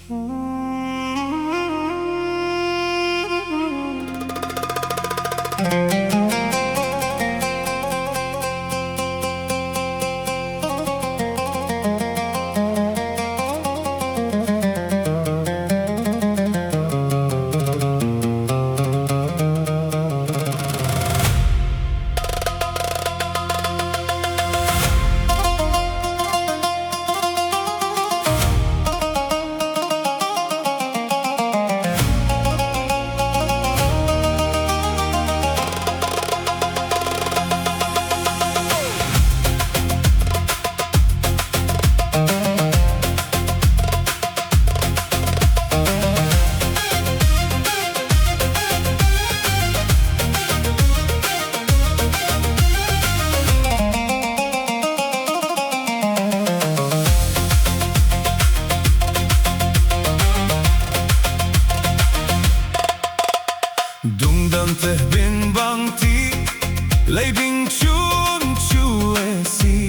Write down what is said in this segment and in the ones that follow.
Dung dang teh bin bang ti lay bing chun chu si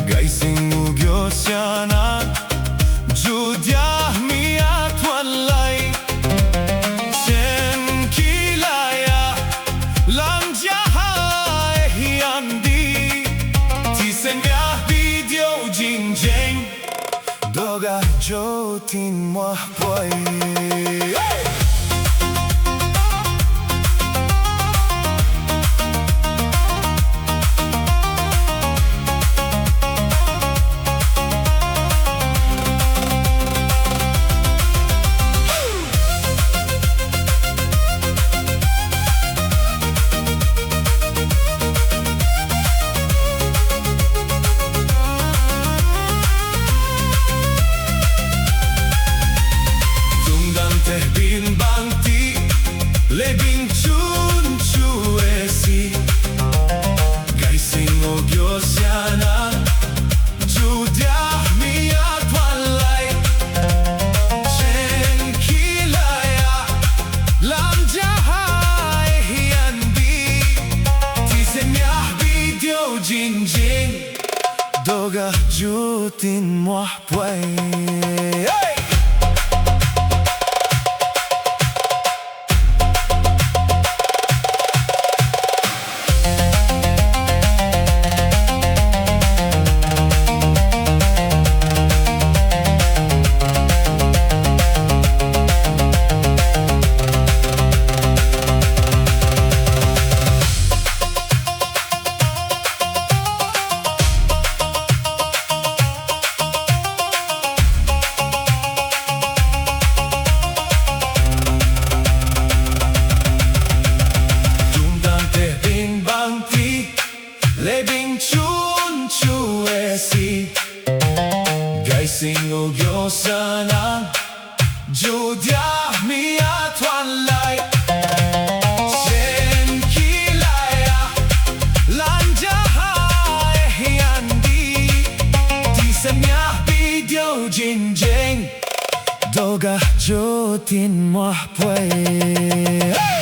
gai sing u gyo siana ju dia mi atwan lai sen kilaya lam ja hai hian di ti sen ya video jing jing doga jo tin moi boy. Bin bang ti le bing chun chu si gai sing o gyo siana ju dia mi atwan lai chen kilaya lam ja hai hian di ti sen ya video jing jing doga ju tin moi boy. Le bing chun chu si gai sing o gyo sana ju dia mi atwan lai sen kilaya lan ja hai hian di ti sen ya video jing jing doga jo tin moi boy.